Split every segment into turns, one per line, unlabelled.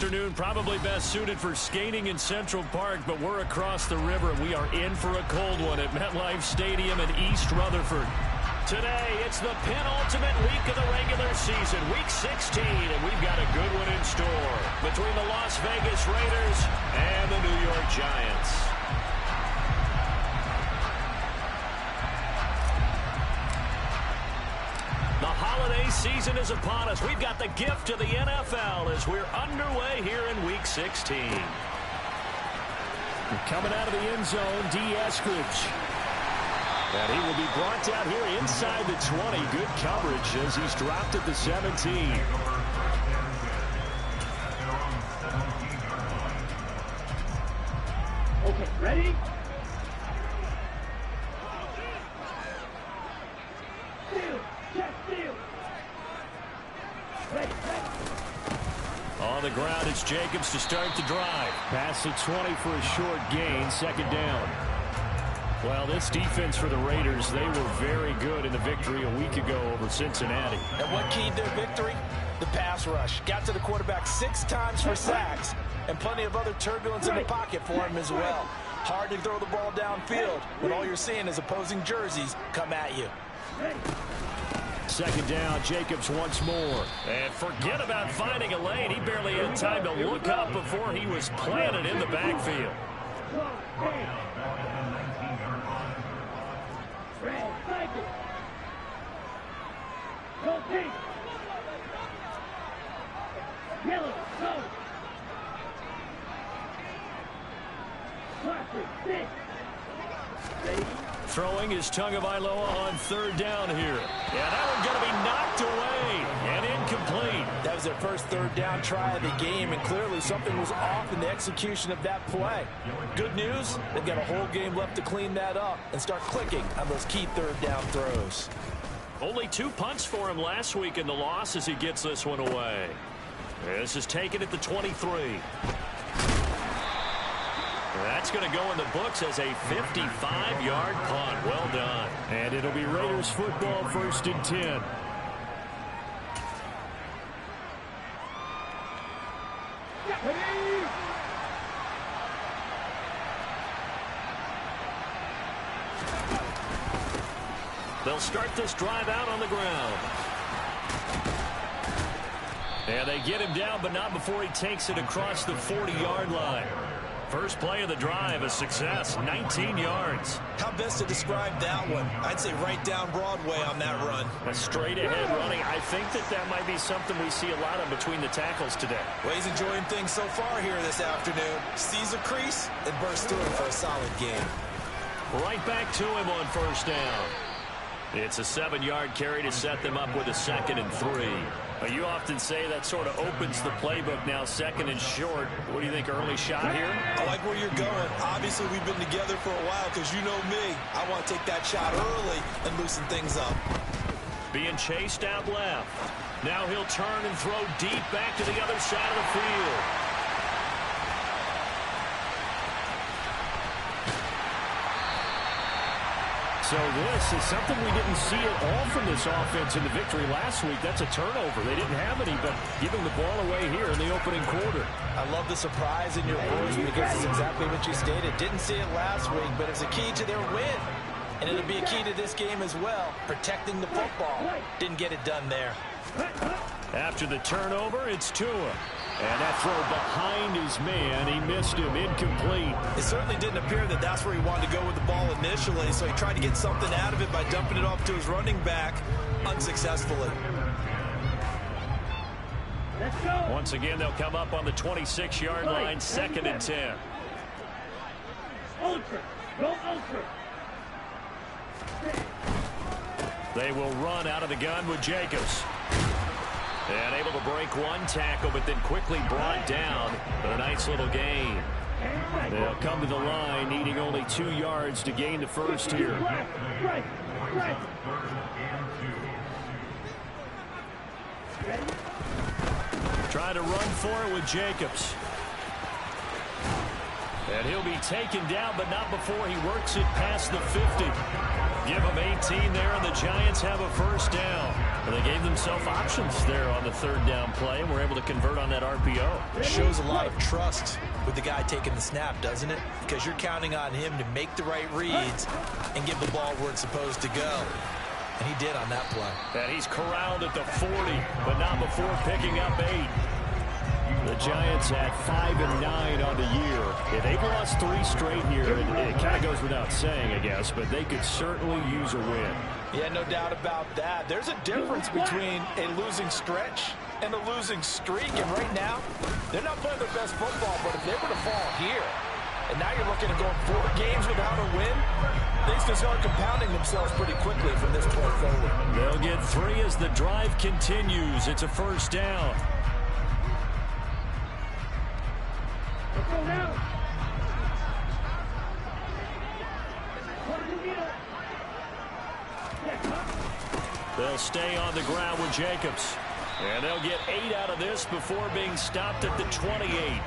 afternoon, probably best suited for skating in Central Park, but we're across the river, and we are in for a cold one at MetLife Stadium in East Rutherford. Today, it's the penultimate week of the regular season, Week 16, and we've got a good one in store between the Las Vegas Raiders and the New York Giants. The holiday season is upon us. We've got the gift of the NFL as we're underway here in Week 16. Coming out of the end zone, D. Eskridge. And he will be brought down here inside the 20. Good coverage as he's dropped at the 17.
Okay, ready?
On the ground, it's Jacobs to start the drive. Pass the 20 for a short gain, second down. Well, this defense for the Raiders, they were very good in the victory a week ago over Cincinnati.
And what keyed their victory? The pass rush. Got to the quarterback 6 times for sacks, and plenty of other turbulence in the pocket for him as well. Hard to throw the ball downfield when all you're seeing is opposing jerseys come at you.
Second down, Jacobs once more. And forget about finding a lane. He barely had time to look up before he was planted in the backfield.
Yellow, go!
Throwing is Tagovailoa on third down here. Yeah, that one's going to be knocked away and incomplete.
That was their first third down try of the game, and clearly something was off in the execution of that play. Good news, they've got a whole game left to clean that up and start clicking on those key third down throws.
Only 2 punts for him last week in the loss as he gets this one away. This is taken at the 23. That's going to go in the books as a 55-yard punt. Well done. And it'll be Raiders football, 1st and 10. They'll start this drive out on the ground. And they get him down, but not before he takes it across the 40-yard line. First play of the drive, a success, 19 yards.
How best to describe that one? I'd say right down Broadway on that run.
A straight-ahead running. I think that might be something we see a lot of between the tackles today.
Well, he's enjoying things so far here this afternoon. Sees a crease and bursts through it for a solid game.
Right back to him on first down. It's a 7-yard carry to set them up with a 2nd and 3. You often say that sort of opens the playbook now, 2nd and short. What do you think, early shot here?
I like where you're going. Obviously, we've been together for a while because you know me. I want to take that shot early and loosen things up.
Being chased out left. Now he'll turn and throw deep back to the other side of the field. So this is something we didn't see at all from this offense in the victory last week. That's a turnover. They didn't have any, but giving the ball away here in the opening quarter.
I love the surprise in your words because it's exactly what you stated. Didn't see it last week, but it's a key to their win. And it'll be a key to this game as well, protecting the football. Didn't get it done there.
After the turnover, it's Tua. And that throw behind his man, he missed him, incomplete.
It certainly didn't appear that that's where he wanted to go with the ball initially, so he tried to get something out of it by dumping it off to his running back unsuccessfully.
Let's go.
Once again, they'll come up on the 26-yard line, 2nd and 10.
Ultra. Go ultra.
They will run out of the gun with Jacobs. And able to break one tackle, but then quickly brought down. But a nice little gain. They'll come to the line, needing only 2 yards to gain the first here. Trying to run for it with Jacobs. And he'll be taken down, but not before he works it past the 50. Give them 18 there, and the Giants have a first down. And they gave themselves options there on the third down play, and were able to convert on that RPO.
It shows a lot of trust with the guy taking the snap, doesn't it? Because you're counting on him to make the right reads and give the ball where it's supposed to go. And he did on that play.
And he's corralled at the 40, but not before picking up 8. The Giants at 5-9 on the year. Yeah, they've lost 3 straight here. It kind of goes without saying, I guess, but they could certainly use a win.
Yeah, no doubt about that. There's a difference between a losing stretch and a losing streak. And right now, they're not playing their best football, but if they were to fall here, and now you're looking at going 4 games without a win, things can start compounding themselves pretty quickly from this point forward.
They'll get 3 as the drive continues. It's a first down.
Let's go now.
They'll stay on the ground with Jacobs. And they'll get 8 out of this before being stopped at the 28.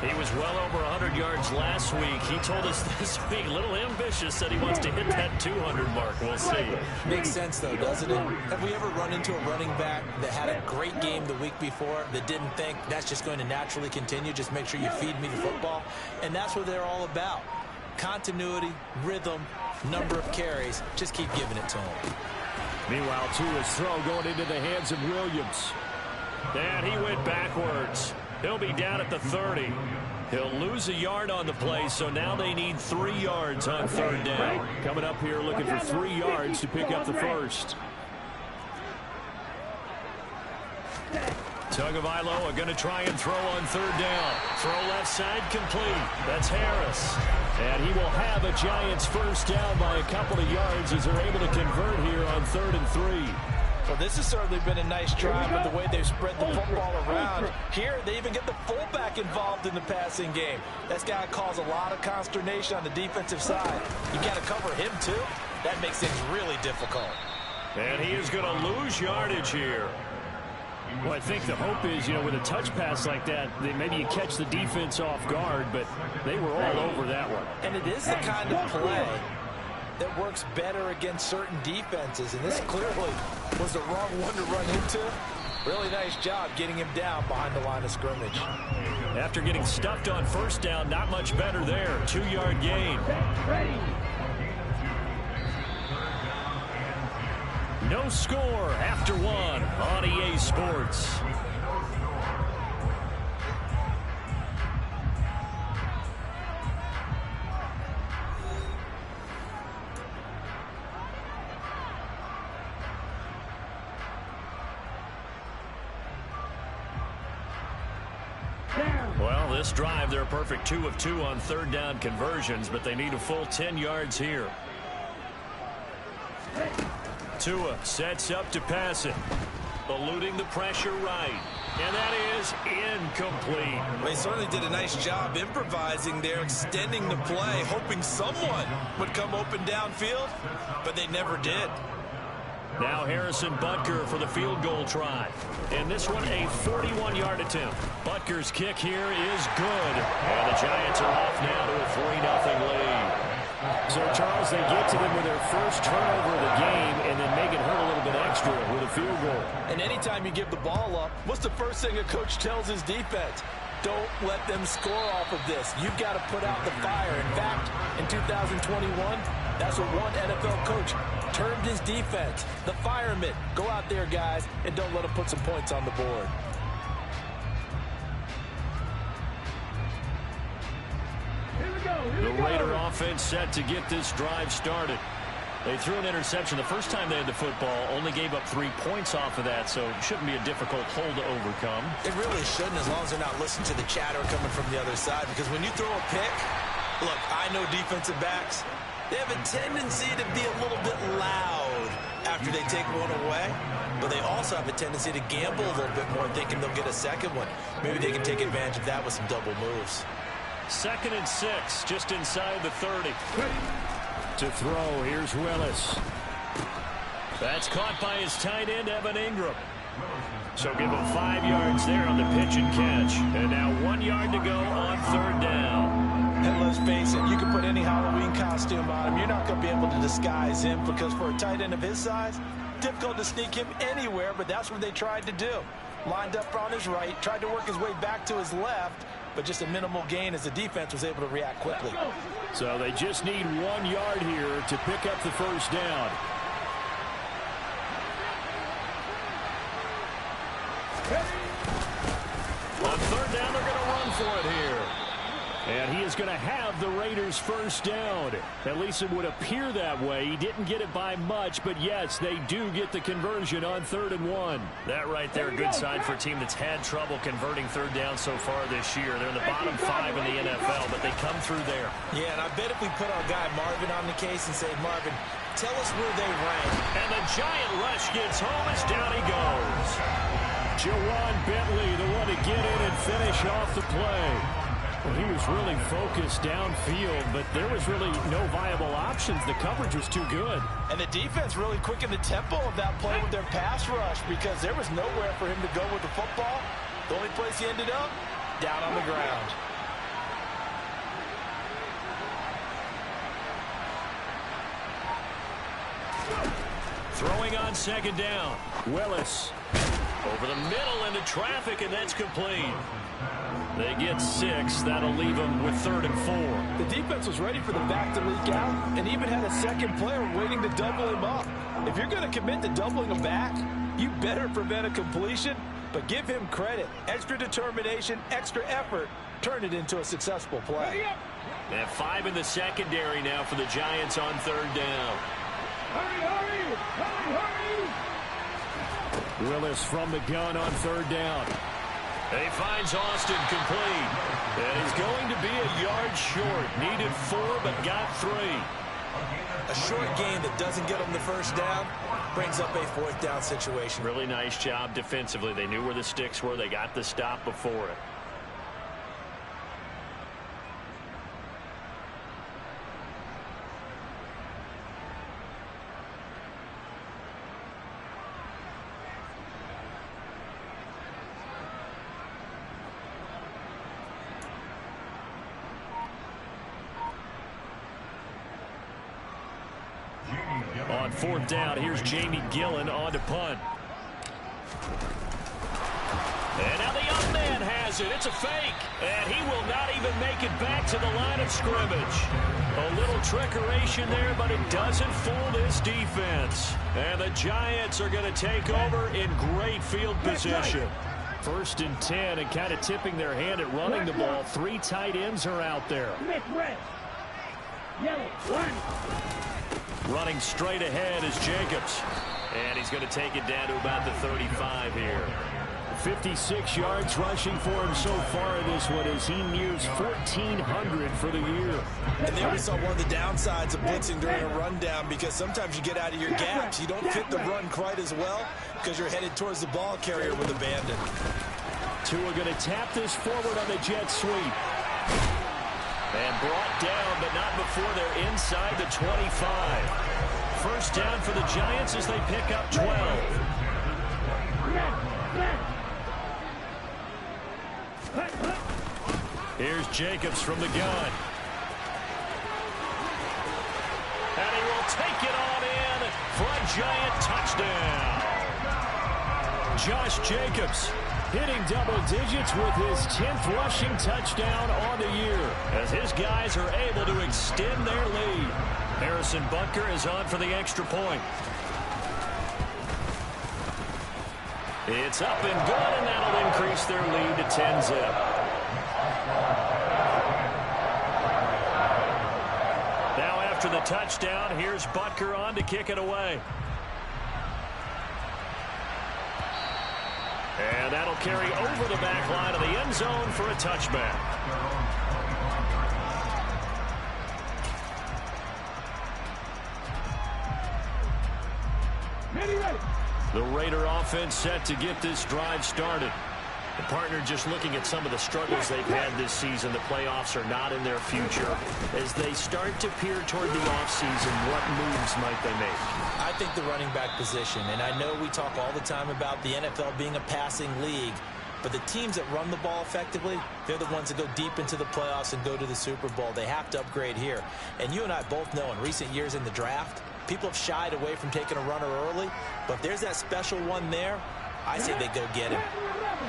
He was well over 100 yards last week. He told us this week, a little ambitious, that he wants to hit that 200 mark. We'll see.
Makes sense, though, doesn't it? Have we ever run into a running back that had a great game the week before that didn't think that's just going to naturally continue? Just make sure you feed me the football. And that's what they're all about. Continuity, rhythm, number of carries. Just keep giving it to him.
Meanwhile, Tua's throw going into the hands of Williams. And he went backwards. He'll be down at the 30. He'll lose a yard on the play, so now they need 3 yards on third down. Coming up here looking for 3 yards to pick up the first. Tagovailoa going to try and throw on third down. Throw left side complete. That's Harris. And he will have a Giants first down by a couple of yards as they're able to convert here on 3rd and 3.
Well, this has certainly been a nice drive with the way they've spread the football around. Here, they even get the fullback involved in the passing game. That's got to cause a lot of consternation on the defensive side. You got to cover him, too. That makes things really difficult.
And he is going to lose yardage here. Well, I think the hope is, with a touch pass like that, maybe you catch the defense off guard, but they were all over that one.
And it is the kind of play that works better against certain defenses, and this clearly was the wrong one to run into. Really nice job getting him down behind the line of scrimmage.
After getting stuffed on first down, not much better there. 2-yard gain. No score after 1 on EA Sports. Well, this drive, they're a perfect 2 of 2 on third down conversions, but they need a full 10 yards here. Tua sets up to pass it. Eluding the pressure right. And that is incomplete.
They certainly did a nice job improvising there, extending the play, hoping someone would come open downfield, but they never did.
Now Harrison Butker for the field goal try. And this one a 41-yard attempt. Butker's kick here is good. And the Giants are off now to a 3-0 lead. So, Charles, they get to them with their first turnover of the game and then make it hurt a little bit extra with a field goal.
And anytime you give the ball up, what's the first thing a coach tells his defense? Don't let them score off of this. You've got to put out the fire. In fact, in 2021, that's what one NFL coach termed his defense. The firemen. Go out there, guys, and don't let them put some points on the board.
The Raider offense set to get this drive started. They threw an interception the first time they had the football, only gave up 3 points off of that, so it shouldn't be a difficult hole to overcome.
It really shouldn't, as long as they're not listening to the chatter coming from the other side, because when you throw a pick, look, I know defensive backs, they have a tendency to be a little bit loud after they take one away, but they also have a tendency to gamble a little bit more, thinking they'll get a second one. Maybe they can take advantage of that with some double moves.
2nd and 6, just inside the 30. To throw, here's Willis. That's caught by his tight end, Evan Ingram. So give him 5 yards there on the pitch and catch. And now 1 yard to go on third down.
And let's face it, you can put any Halloween costume on him. You're not going to be able to disguise him because for a tight end of his size, difficult to sneak him anywhere, but that's what they tried to do. Lined up on his right, tried to work his way back to his left, but just a minimal gain as the defense was able to react quickly.
So they just need 1 yard here to pick up the first down. On third down, they're going to run for it here. And he is going to have the Raiders first down. At least it would appear that way. He didn't get it by much, but yes, they do get the conversion on 3rd and 1. That right there, a good sign for a team that's had trouble converting third down so far this year. They're in the bottom 5 in the NFL, but they come through there.
Yeah, and I bet if we put our guy Marvin on the case and say, Marvin, tell us where they rank.
And the giant rush gets home as down he goes. Jawan Bentley, the one to get in and finish off the play. Well, he was really focused downfield, but there was really no viable options. The coverage was too good.
And the defense really quickened the tempo of that play with their pass rush because there was nowhere for him to go with the football. The only place he ended up, down on the ground.
Throwing on 2nd down. Willis over the middle into traffic, and that's complete. They get 6. That'll leave them with 3rd and 4.
The defense was ready for the back to leak out and even had a second player waiting to double him up. If you're going to commit to doubling him back, you better prevent a completion, but give him credit. Extra determination, extra effort, turned it into a successful play.
And 5 in the secondary now for the Giants on 3rd down.
Hurry!
Willis from the gun on 3rd down. And he finds Austin complete. And he's going to be a yard short. Needed 4, but got 3.
A short gain that doesn't get him the first down brings up a 4th down situation.
Really nice job defensively. They knew where the sticks were. They got the stop before it. On 4th down, here's Jamie Gillen on to punt. And now the young man has it. It's a fake. And he will not even make it back to the line of scrimmage. A little trickeration there, but it doesn't fool this defense. And the Giants are going to take over in great field position. 1st and 10, and kind of tipping their hand at running the ball. 3 tight ends are out there. Running straight ahead is Jacobs. And he's going to take it down to about the 35 here. 56 yards rushing for him so far in this one as he nears 1,400 for the year.
And there we saw one of the downsides of blitzing during a rundown because sometimes you get out of your gaps. You don't fit the run quite as well because you're headed towards the ball carrier with abandon.
Tua going to tap this forward on the jet sweep. And brought down, but not before they're inside the 25. First down for the Giants as they pick up 12. Here's Jacobs from the gun. And he will take it on in for a Giant touchdown. Josh Jacobs hitting double digits with his 10th rushing touchdown on the year as his guys are able to extend their lead. Harrison Butker is on for the extra point. It's up and good, and that'll increase their lead to 10-zip. Now after the touchdown, here's Butker on to kick it away. And that'll carry over the back line of the end zone for a touchback. The Raider offense set to get this drive started. The partner just looking at some of the struggles they've had this season. The playoffs are not in their future. As they start to peer toward the offseason, what moves might they make?
I think the running back position, and I know we talk all the time about the NFL being a passing league, But the teams that run the ball effectively, they're the ones that go deep into the playoffs and go to the Super Bowl. They have to upgrade here. And you and I both know in recent years in the draft, people have shied away from taking a runner early. But if there's that special one there, I say they go get him.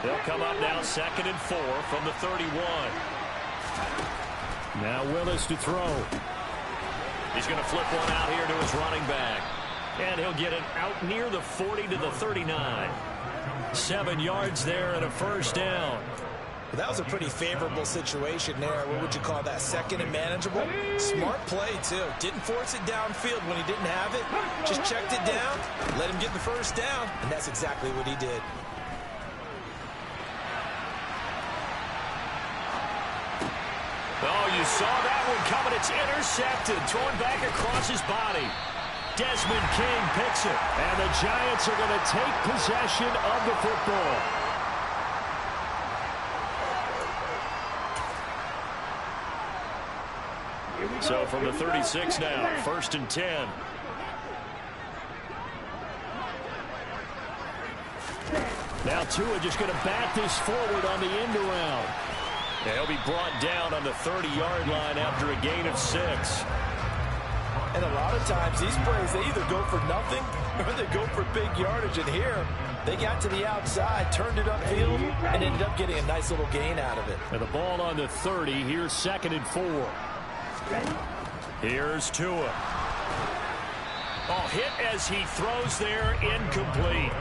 They'll come up now 2nd and 4 from the 31. Now Willis to throw. He's going to flip one out here to his running back. And he'll get it out near the 40 to the 39. 7 yards there and a first down.
Well, that was a pretty favorable situation there. What would you call that? 2nd and manageable? Smart play, too. Didn't force it downfield when he didn't have it. Just checked it down, let him get the first down, and that's exactly what he did.
Oh, you saw that one coming. It's intercepted. Thrown back across his body. Desmond King picks it. And the Giants are going to take possession of the football. So from the 36 now, 1st and 10. Now Tua just going to bat this forward on the end around. He'll be brought down on the 30-yard line after a gain of 6.
And a lot of times these plays, they either go for nothing or they go for big yardage. And here, they got to the outside, turned it upfield, and ended up getting a nice little gain out of it.
And the ball on the 30. Here's 2nd and 4. Here's Tua. Oh, hit as he throws there, incomplete.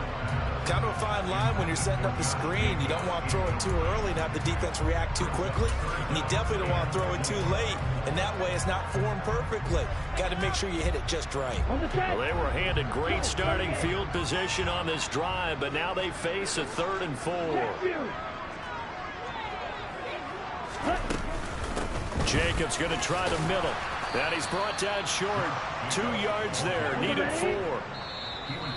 Kind of a fine line when you're setting up the screen. You don't want to throw it too early and have the defense react too quickly. And you definitely don't want to throw it too late. And that way it's not formed perfectly. Got to make sure you hit it just right.
Well, they were handed great starting field position on this drive, but now they face a 3rd and 4. Jacobs going to try the middle. And he's brought down short. 2 yards there, needed 4.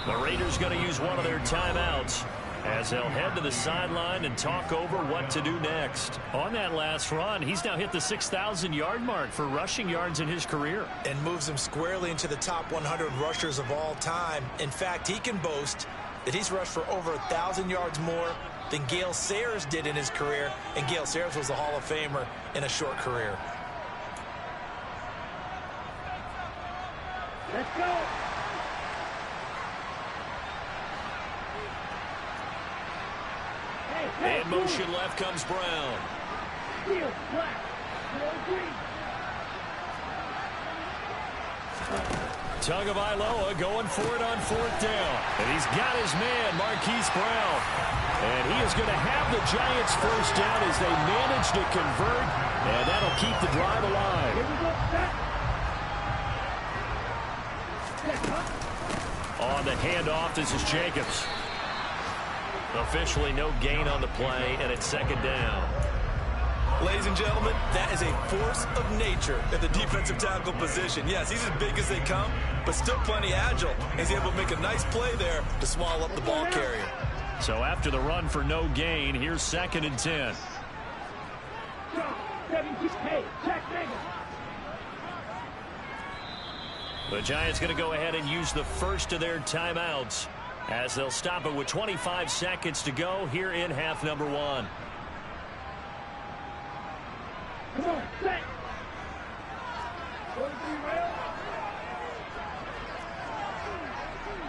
The Raiders going to use one of their timeouts as they'll head to the sideline and talk over what to do next. On that last run, he's now hit the 6,000-yard mark for rushing yards in his career.
And moves him squarely into the top 100 rushers of all time. In fact, he can boast that he's rushed for over 1,000 yards more than Gale Sayers did in his career. And Gale Sayers was a Hall of Famer in a short career.
Let's go.
In motion left comes Brown.
Steel, black, green.
Tagovailoa going for it on 4th down. And he's got his man, Marquise Brown. And he is going to have the Giants first down as they manage to convert. And that'll keep the drive alive.
Here we go,
On the handoff, this is Jacobs. Officially no gain on the play, and it's 2nd down.
Ladies and gentlemen, that is a force of nature at the defensive tackle position. Yes, he's as big as they come, but still plenty agile. He's able to make a nice play there to swallow up the ball carrier.
So after the run for no gain, here's 2nd and 10.
Hey, Jack Megan.
The Giants going to go ahead and use the first of their timeouts as they'll stop it with 25 seconds to go here in half number 1.
Come on, set.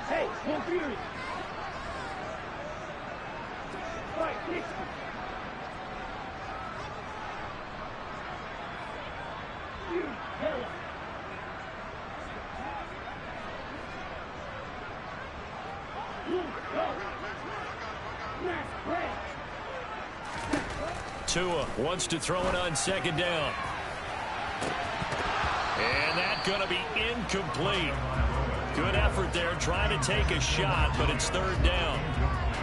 Hey, 1-3. Fight, 60. You, hella.
Tua wants to throw it on 2nd down. And that's going to be incomplete. Good effort there trying to take a shot, but it's 3rd down.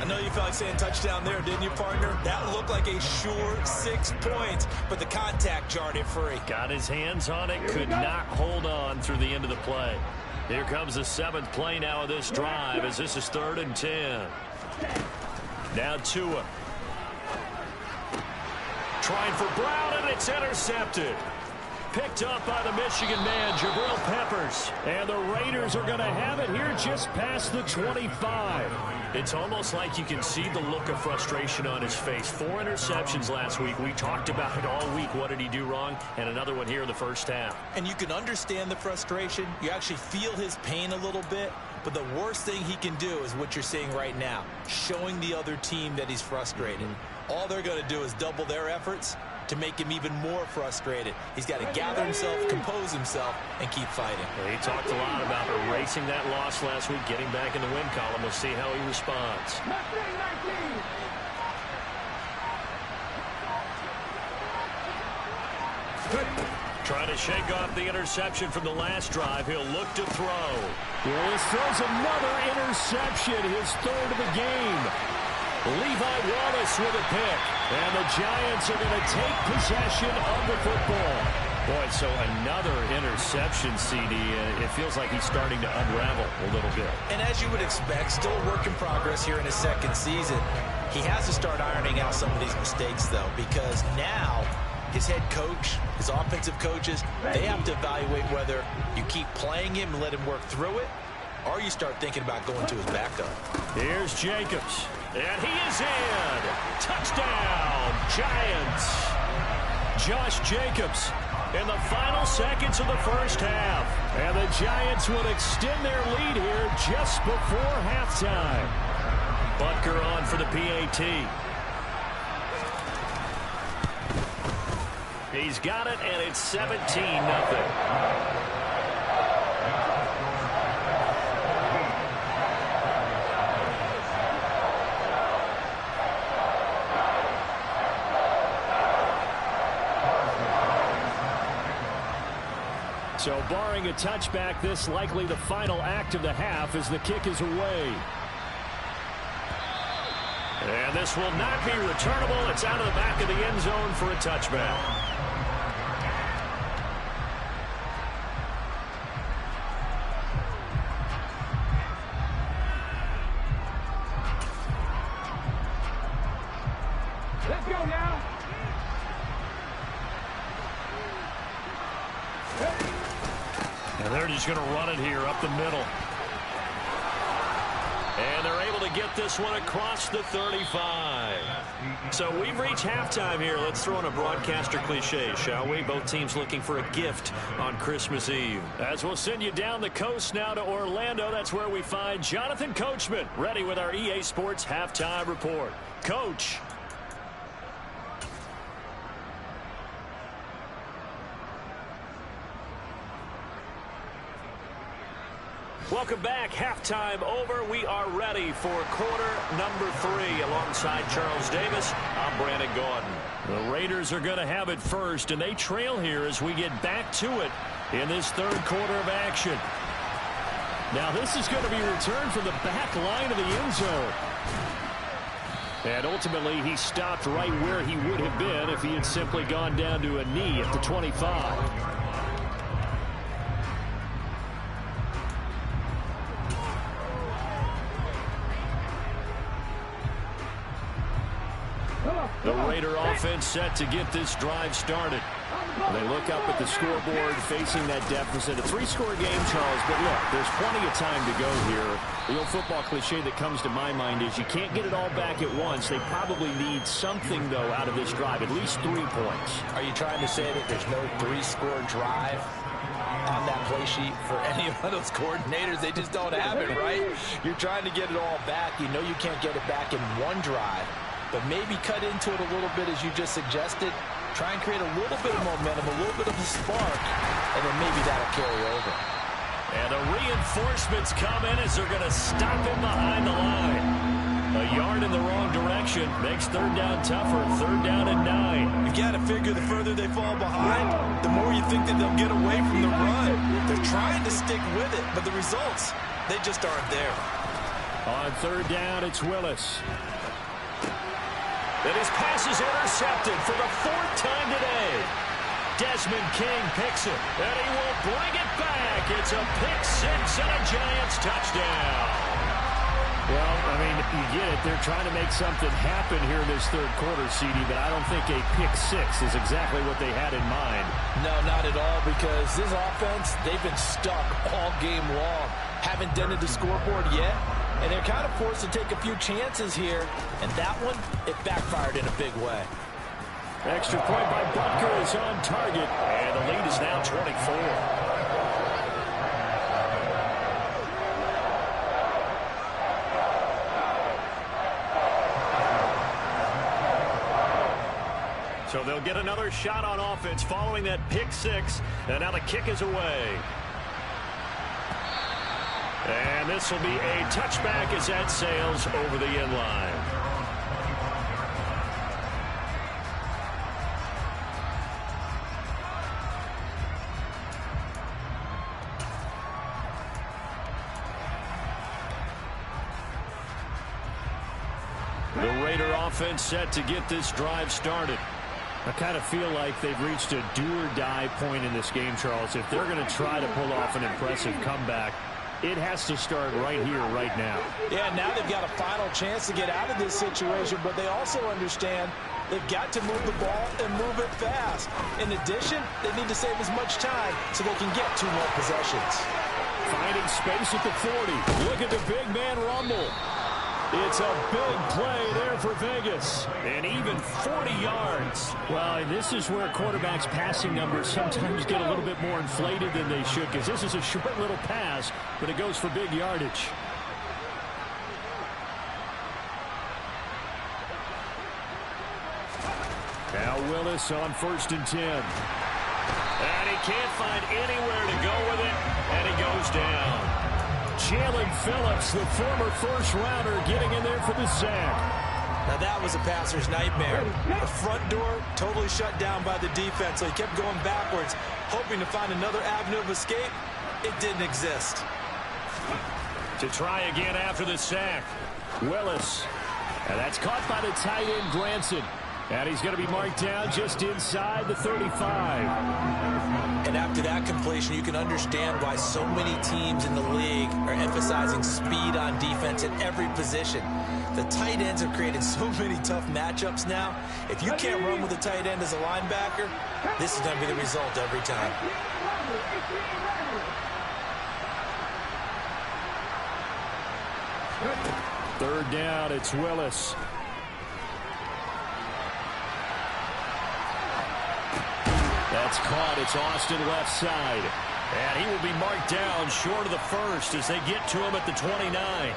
I know you felt like saying touchdown there, didn't you, partner? That looked like a sure 6 points, but the contact jarred it free.
Got his hands on it, could not hold on through the end of the play. Here comes the 7th play now of this drive as this is 3rd and 10. Now Tua. Trying for Brown, and it's intercepted. picked up by the Michigan man, Jabril Peppers. And the Raiders are going to have it here just past the 25. It's almost like you can see the look of frustration on his face. 4 interceptions last week. We talked about it all week. What did he do wrong? And another one here in the first half.
And you can understand the frustration. You actually feel his pain a little bit. But the worst thing he can do is what you're seeing right now, showing the other team that he's frustrated. All they're going to do is double their efforts to make him even more frustrated. He's got to gather himself, compose himself, and keep fighting.
Well, he talked a lot about erasing that loss last week, getting back in the win column. We'll see how he responds. Trying to shake off the interception from the last drive. He'll look to throw. Well, this throws another interception, his third of the game. Levi Wallace with a pick. And the Giants are going to take possession of the football. Boy, so another interception, CD. It feels like he's starting to unravel a little bit.
And as you would expect, still a work in progress here in his second season. He has to start ironing out some of these mistakes, though, because now his head coach, his offensive coaches, they have to evaluate whether you keep playing him and let him work through it, or you start thinking about going to his backup.
Here's Jacobs. And he is in. Touchdown, Giants. Josh Jacobs in the final seconds of the first half. And the Giants would extend their lead here just before halftime. Butker on for the PAT. He's got it, and it's 17-0. So barring a touchback, this likely the final act of the half as the kick is away. And this will not be returnable. It's out of the back of the end zone for a touchback.
Let's go now.
And they're just going to run it here up the middle. And they're able to get this one across the 35. So we've reached halftime here. Let's throw in a broadcaster cliche, shall we? Both teams looking for a gift on Christmas Eve. As we'll send you down the coast now to Orlando, that's where we find Jonathan Coachman, ready with our EA Sports Halftime Report. Coach. Welcome back. Halftime over. We are ready for quarter number 3. Alongside Charles Davis, I'm Brandon Gaudin. The Raiders are going to have it first, and they trail here as we get back to it in this third quarter of action. Now this is going to be returned from the back line of the end zone. And ultimately, he stopped right where he would have been if he had simply gone down to a knee at the 25. The Raider offense set to get this drive started. They look up at the scoreboard facing that deficit. A 3-score game, Charles, but look, there's plenty of time to go here. The old football cliche that comes to my mind is you can't get it all back at once. They probably need something, though, out of this drive, at least 3 points.
Are you trying to say that there's no 3-score drive on that play sheet for any of those coordinators? They just don't have it, right? You're trying to get it all back. You know you can't get it back in one drive. But maybe cut into it a little bit, as you just suggested. Try and create a little bit of momentum, a little bit of a spark, and then maybe that'll carry over.
And the reinforcements come in as they're going to stop him behind the line. A yard in the wrong direction makes third down tougher. Third down and 9.
You've got to figure the further they fall behind, the more you think that they'll get away from the run. They're trying to stick with it, but the results, they just aren't there.
On third down, it's Willis. And his pass is intercepted for the 4th time today. Desmond King picks it, and he will bring it back. It's a pick 6 and a Giants touchdown. Well, I mean, you get it. They're trying to make something happen here in this third quarter, CD, but I don't think a pick six is exactly what they had in mind.
No, not at all, because this offense, they've been stuck all game long. Haven't dented the scoreboard yet, and they're kind of forced to take a few chances here, and that one, it backfired in a big way.
Extra point by Butker is on target, and the lead is now 24. So they'll get another shot on offense following that pick six. And now the kick is away. And this will be a touchback as that sails over the end line. The Raider offense set to get this drive started. I kind of feel like they've reached a do-or-die point in this game, Charles. If they're going to try to pull off an impressive comeback, it has to start right here, right now.
Yeah, now they've got a final chance to get out of this situation, but they also understand they've got to move the ball and move it fast. In addition, they need to save as much time so they can get 2 more possessions.
Finding space at the 40. Look at the big man rumble. It's a big play there for Vegas. And even 40 yards. Well, and this is where quarterbacks' passing numbers sometimes get a little bit more inflated than they should, because this is a short little pass, but it goes for big yardage. Now Willis on 1st and 10. And he can't find anywhere to go with it, and he goes down. Jalen Phillips, the former first-rounder, getting in there for the sack.
Now that was a passer's nightmare. The front door totally shut down by the defense, so he kept going backwards, hoping to find another avenue of escape. It didn't exist.
To try again after the sack, Willis. And that's caught by the tight end, Granson. And he's going to be marked down just inside the 35.
And after that completion, you can understand why so many teams in the league are emphasizing speed on defense at every position. The tight ends have created so many tough matchups now. If you can't run with a tight end as a linebacker, this is going to be the result every time.
Third down, it's Willis. That's caught. It's Austin left side. And he will be marked down short of the first as they get to him at the 29.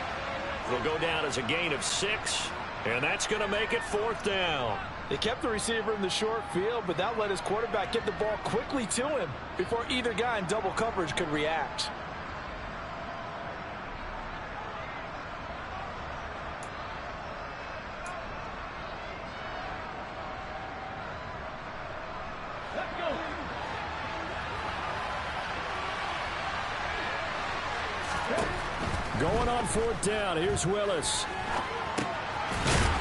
It'll go down as a gain of 6, and that's going to make it 4th down.
They kept the receiver in the short field, but that let his quarterback get the ball quickly to him before either guy in double coverage could react.
Going on 4th down. Here's Willis.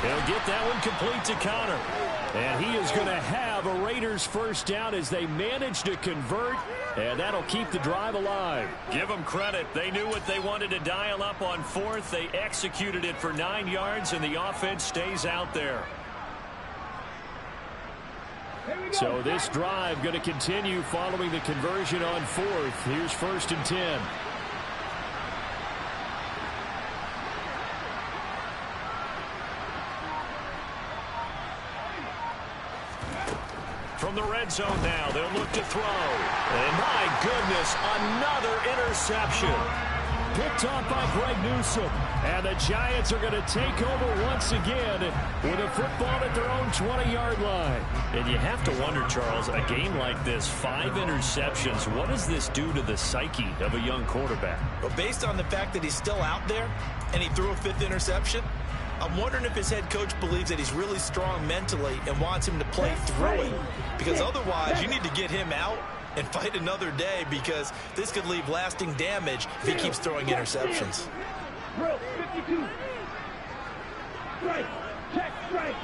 He'll get that one complete to Connor. And he is going to have a Raiders first down as they manage to convert. And that'll keep the drive alive. Give them credit. They knew what they wanted to dial up on 4th. They executed it for 9 yards, and the offense stays out there. So this drive going to continue following the conversion on 4th. Here's 1st and 10. From the red zone now, they'll look to throw. And my goodness, another interception. Picked off by Greg Newsome. And the Giants are going to take over once again with a football at their own 20-yard line. And you have to wonder, Charles, a game like this, 5 interceptions, what does this do to the psyche of a young quarterback?
But based on the fact that he's still out there and he threw a 5th interception, I'm wondering if his head coach believes that he's really strong mentally and wants him to play through it. Because otherwise, you need to get him out and fight another day, because this could leave lasting damage if he keeps throwing interceptions.
Bro, 52. Strike. Check. Strike.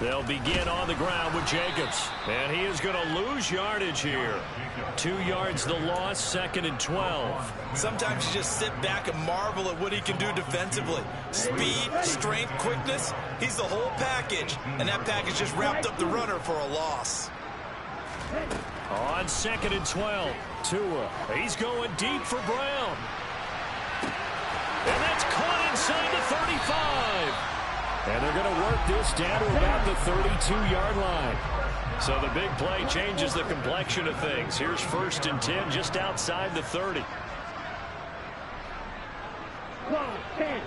They'll begin on the ground with Jacobs. And he is going to lose yardage here. 2 yards the loss, 2nd and 12.
Sometimes you just sit back and marvel at what he can do defensively. Speed, strength, quickness, he's the whole package. And that package just wrapped up the runner for a loss.
On 2nd and 12, Tua. He's going deep for Brown. And that's caught inside the 35. And they're going to work this down to about the 32-yard line. So the big play changes the complexion of things. Here's 1st and 10 just outside the 30.
10.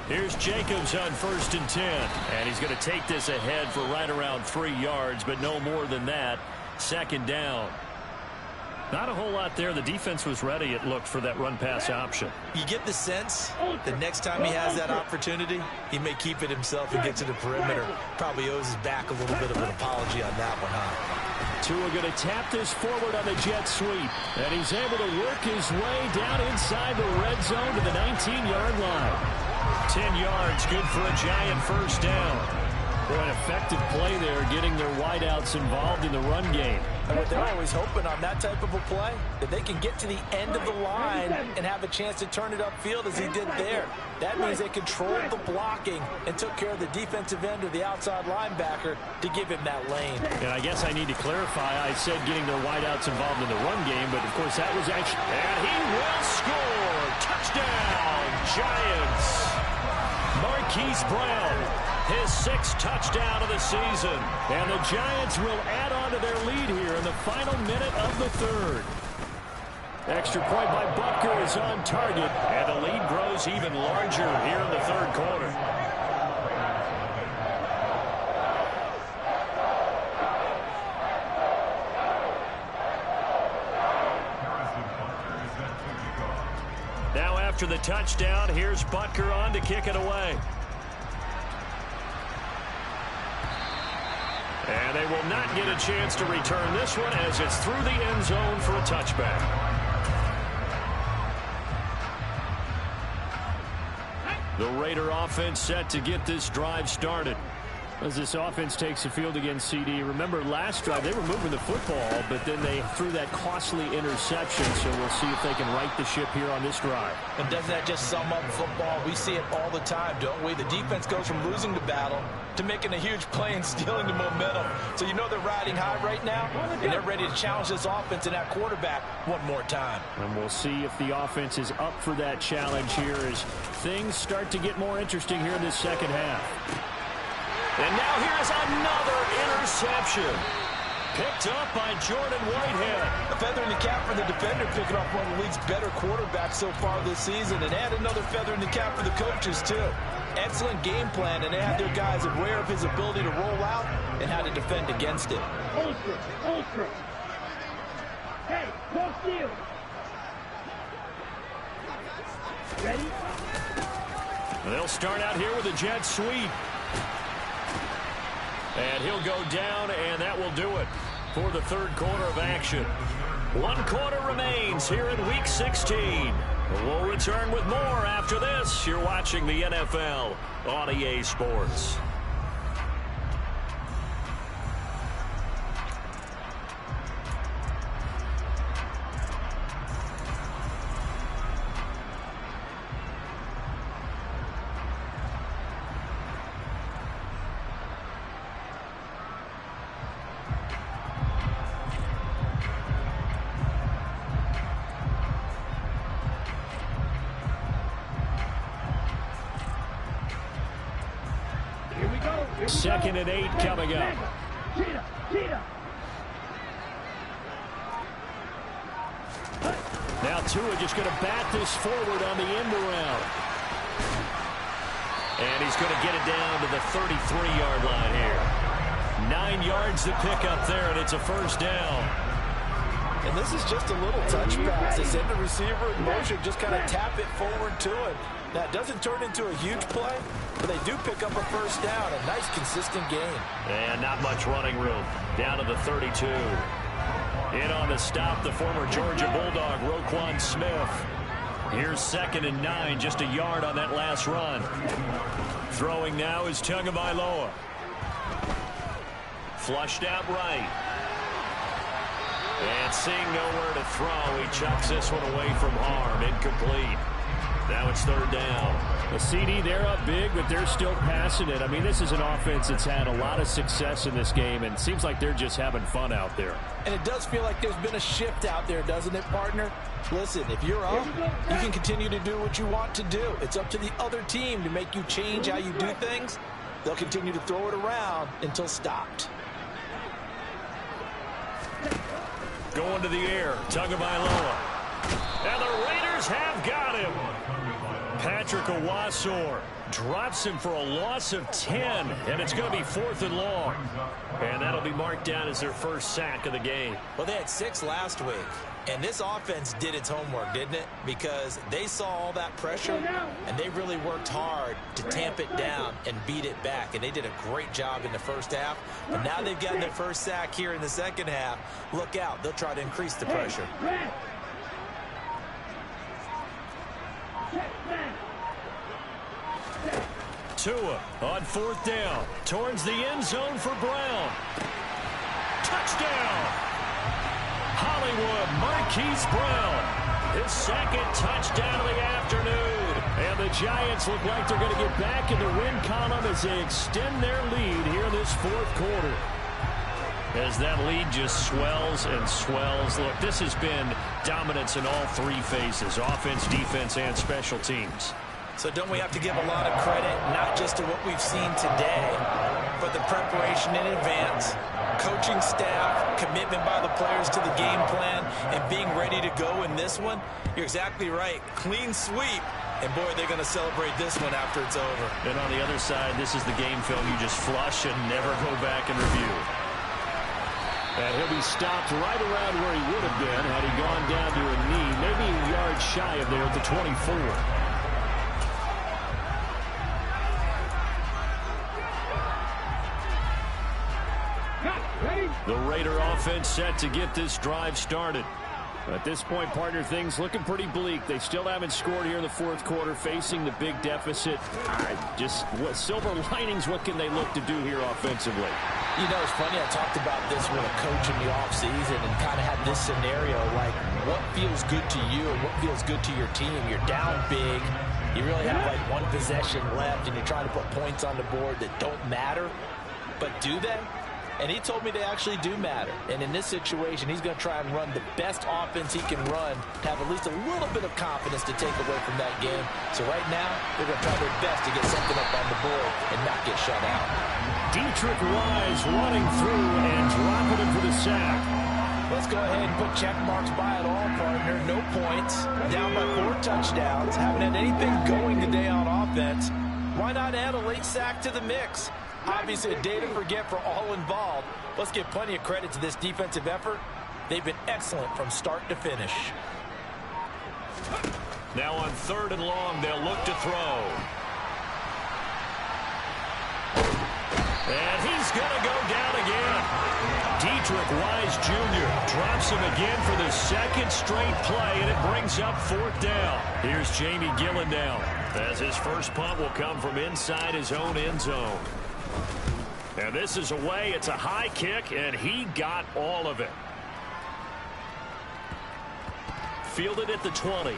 Here's Jacobs on 1st and 10. And he's going to take this ahead for right around 3 yards, but no more than that. 2nd down. Not a whole lot there. The defense was ready, it looked, for that run-pass option.
You get the sense that next time he has that opportunity, he may keep it himself and get to the perimeter. Probably owes his back a little bit of an apology on that one, huh?
Tua going to tap this forward on the jet sweep. And he's able to work his way down inside the red zone to the 19-yard line. 10 yards, good for a Giant 1st down. Boy, an effective play there, getting their wideouts involved in the run game.
And what they're always hoping on that type of a play, that they can get to the end of the line and have a chance to turn it upfield as he did there. That means they controlled the blocking and took care of the defensive end or the outside linebacker to give him that lane.
And I guess I need to clarify, I said getting their wideouts involved in the run game, but of course that was actually... And he will score! Touchdown, Giants! Marquise Brown, his 6th touchdown of the season. And the Giants will add on to their lead here in the final minute of the 3rd. Extra point by Butker is on target, and the lead grows even larger here in the 3rd quarter. Now after the touchdown, here's Butker on to kick it away. And they will not get a chance to return this one as it's through the end zone for a touchback. The Raider offense set to get this drive started. As this offense takes the field against CD. Remember last drive they were moving the football, but then they threw that costly interception. So we'll see if they can right the ship here on this drive.
And doesn't that just sum up football? We see it all the time, don't we? The defense goes from losing the battle to making a huge play and stealing the momentum. So you know they're riding high right now, and they're ready to challenge this offense and that quarterback one more time.
And we'll see if the offense is up for that challenge here as things start to get more interesting here in this 2nd half. And now here's another interception. Picked up by Jordan Whitehead.
A feather in the cap for the defender, picking off one of the league's better quarterbacks so far this season. And add another feather in the cap for the coaches, too. Excellent game plan, and they have their guys aware of his ability to roll out and how to defend against it.
Ultra. Hey, go steal. Ready?
They'll start out here with a jet sweep. And he'll go down, and that will do it for the 3rd quarter of action. 1 quarter remains here in Week 16. We'll return with more after this. You're watching the NFL on EA Sports. Second and 8 coming up. Now Tua just going to bat this forward on the end around. And he's going to get it down to the 33-yard line here. 9 yards to pick up there, and it's a 1st down.
And this is just a little touch pass. They send the receiver in motion, just kind of tap it forward to it. Now, it doesn't turn into a huge play, but they do pick up a 1st down. A nice, consistent game.
And not much running room. Down to the 32. In on the stop, the former Georgia Bulldog, Roquan Smith. Here's 2nd and 9, just a yard on that last run. Throwing now is Tagovailoa. Flushed out right. And seeing nowhere to throw, he chucks this one away from harm. Incomplete. Now it's 3rd down.
The CD, they're up big, but they're still passing it. I mean, this is an offense that's had a lot of success in this game, and it seems like they're just having fun out there.
And it does feel like there's been a shift out there, doesn't it, partner? Listen, if you're up, you can continue to do what you want to do. It's up to the other team to make you change how you do things. They'll continue to throw it around until stopped.
Going to the air, Tagovailoa. And the Raiders have got him. Patrick Owasor drops him for a loss of 10, and it's going to be 4th and long. And that'll be marked down as their first sack of the game.
Well, they had 6 last week, and this offense did its homework, didn't it? Because they saw all that pressure, and they really worked hard to tamp it down and beat it back, and they did a great job in the first half. But now they've gotten their first sack here in the second half. Look out. They'll try to increase the pressure.
Tua on 4th down. Towards the end zone for Brown. Touchdown! Hollywood Marquise Brown. His 2nd touchdown of the afternoon. And the Giants look like they're going to get back in the win column as they extend their lead here in this 4th quarter. As that lead just swells and swells. Look, this has been dominance in all 3 phases. Offense, defense, and special teams.
So don't we have to give a lot of credit, not just to what we've seen today, but the preparation in advance, coaching staff, commitment by the players to the game plan, and being ready to go in this one? You're exactly right. Clean sweep. And, boy, they're going to celebrate this one after it's over.
And on the other side, this is the game film you just flush and never go back and review. And he'll be stopped right around where he would have been had he gone down to a knee, maybe a yard shy of there at the 24. The Raider offense set to get this drive started. At this point, partner, things looking pretty bleak. They still haven't scored here in the 4th quarter, facing the big deficit. What silver linings, what can they look to do here offensively?
You know, it's funny, I talked about this with a coach in the offseason and kind of had this scenario, like what feels good to you and what feels good to your team. You're down big. You really have like 1 possession left, and you're trying to put points on the board that don't matter. But do they? And he told me they actually do matter. And in this situation, he's going to try and run the best offense he can run to have at least a little bit of confidence to take away from that game. So right now, they're going to try their best to get something up on the board and not get shut out.
Deatrich Wise running through and dropping him for the sack.
Let's go ahead and put check marks by it all, partner. No points. Down by 4 touchdowns. Haven't had anything going today on offense. Why not add a late sack to the mix? Obviously a day to forget for all involved. Let's give plenty of credit to this defensive effort. They've been excellent from start to finish.
Now on 3rd and long, they'll look to throw. And he's going to go down again. Deatrich Wise Jr. drops him again for the 2nd straight play, and it brings up 4th down. Here's Jamie Gillen down, as his first punt will come from inside his own end zone. And this is away. It's a high kick, and he got all of it. Fielded at the 20.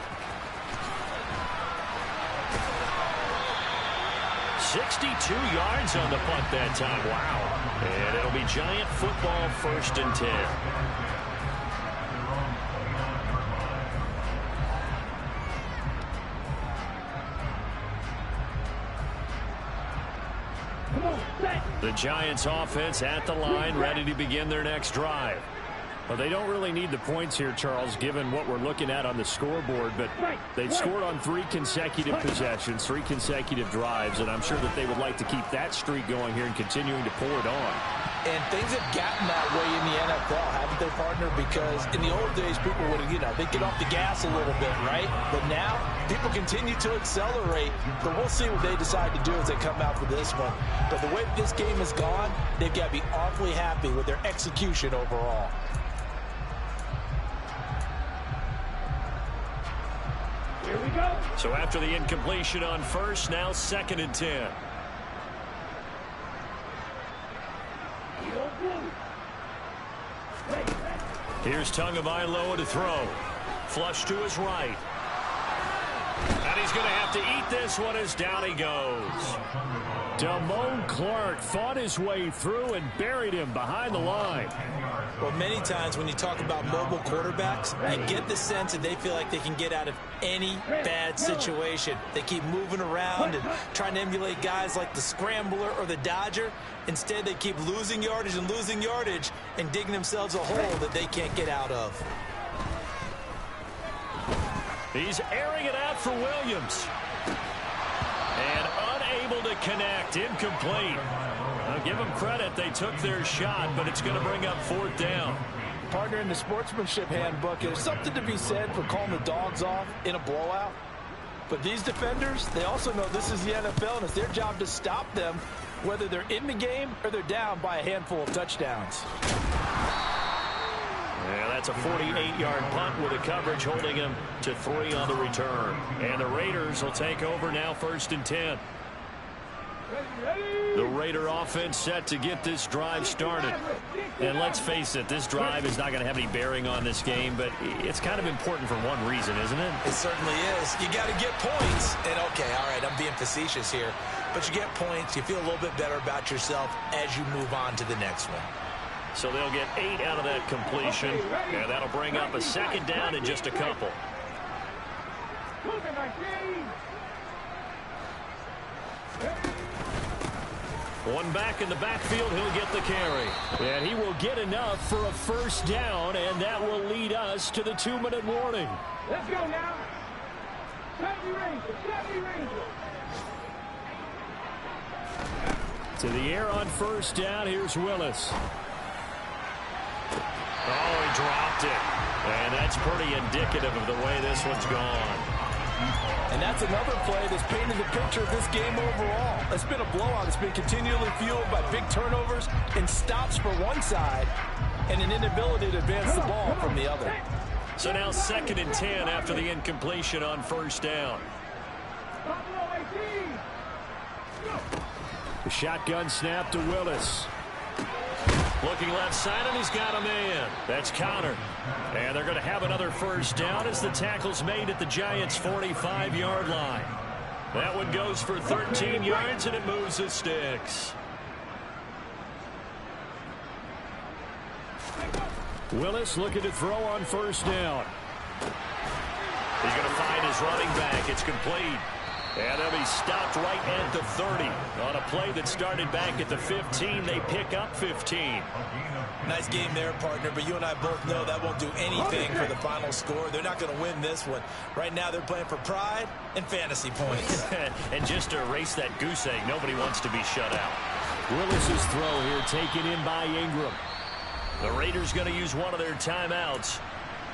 62 yards on the punt that time. Wow. And it'll be Giant football, 1st and 10. The Giants offense at the line, ready to begin their next drive. Well, they don't really need the points here, Charles, given what we're looking at on the scoreboard, but they've scored on 3 consecutive possessions, 3 consecutive drives, and I'm sure that they would like to keep that streak going here and continuing to pull it on.
And things have gotten that way in the NFL, haven't they, partner? Because in the old days, people would, they'd get off the gas a little bit, right? But now, people continue to accelerate. But we'll see what they decide to do as they come out for this one. But the way this game has gone, they've got to be awfully happy with their execution overall.
Here we go. go.
So after the incompletion on first, now 2nd and 10. Here's Tagovailoa to throw. Flush to his right. And he's going to have to eat this one as down he goes.
Damone Clark fought his way through and buried him behind the line.
Well, many times when you talk about mobile quarterbacks, you get the sense that they feel like they can get out of any bad situation. They keep moving around and trying to emulate guys like the Scrambler or the Dodger. Instead, they keep losing yardage and digging themselves a hole that they can't get out of.
He's airing it out for Williams. And unable to connect. Incomplete. I'll give them credit. They took their shot, but it's going to bring up 4th down.
Partner, in the sportsmanship handbook, there's something to be said for calling the dogs off in a blowout. But these defenders, they also know this is the NFL, and it's their job to stop them, whether they're in the game or they're down by a handful of touchdowns.
Yeah, that's a 48-yard punt with a coverage holding him to 3 on the return. And the Raiders will take over now 1st and 10. The Raider offense set to get this drive started. And let's face it, this drive is not going to have any bearing on this game, but it's kind of important for one reason, isn't it?
It certainly is. You got to get points. And, okay, all right, I'm being facetious here. But you get points, you feel a little bit better about yourself as you move on to the next one.
So they'll get 8 out of that completion, and that'll bring up a 2nd down in just a couple. One back in the backfield, he'll get the carry.
And he will get enough for a 1st down, and that will lead us to the 2-minute warning.
Let's go now. 70 Rangers.
To the air on 1st down, here's Willis.
Oh, he dropped it. And that's pretty indicative of the way this one's gone.
And that's another play that's painted the picture of this game overall. It's been a blowout. It's been continually fueled by big turnovers and stops for one side and an inability to advance the ball from the other.
So now 2nd and 10 after the incompletion on 1st down.
The shotgun snap to Willis.
Looking left side, and he's got a man. That's Connor. And they're going to have another 1st down as the tackle's made at the Giants' 45-yard line. That one goes for 13 yards, and it moves the sticks.
Willis looking to throw on 1st down.
He's going to find his running back. It's complete. And they'll be stopped right at the 30. On a play that started back at the 15, they pick up 15.
Nice game there, partner, but you and I both know that won't do anything for the final score. They're not going to win this one. Right now, they're playing for pride and fantasy points.
And just to erase that goose egg, nobody wants to be shut out.
Willis's throw here taken in by Ingram.
The Raiders going to use one of their timeouts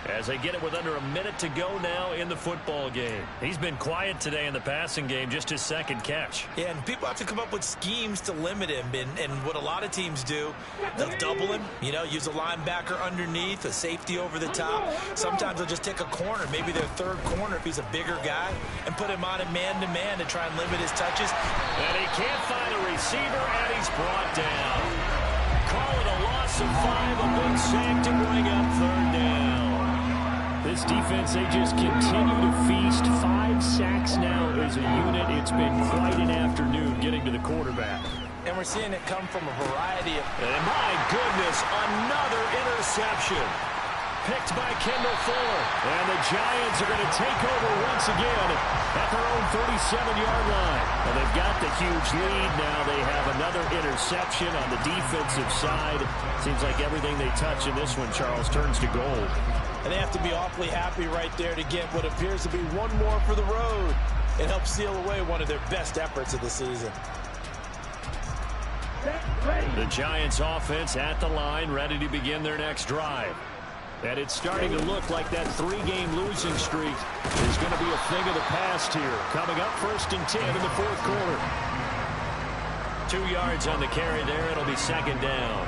as they get it with under a minute to go now in the football game. He's been quiet today in the passing game, just his 2nd catch.
Yeah, and people have to come up with schemes to limit him. And what a lot of teams do, they'll double him, use a linebacker underneath, a safety over the top. Sometimes they'll just take a corner, maybe their 3rd corner if he's a bigger guy, and put him on a man-to-man to try and limit his touches.
And he can't find a receiver, and he's brought down. Call it a loss of 5, a big sack to bring up 3rd down.
This defense, they just continue to feast. 5 sacks now as a unit. It's been quite an afternoon getting to the quarterback.
And we're seeing it come from a variety of...
And my goodness, another interception. Picked by Kendall Fuller. And the Giants are going to take over once again at their own 37-yard line. Well, they've got the huge lead now. They have another interception on the defensive side. Seems like everything they touch in this one, Charles, turns to gold.
And they have to be awfully happy right there to get what appears to be one more for the road. It helps seal away one of their best efforts of the season.
The Giants offense at the line, ready to begin their next drive. And it's starting to look like that 3-game losing streak is going to be a thing of the past here. Coming up 1st and 10 in the 4th quarter. 2 yards on the carry there. It'll be 2nd down.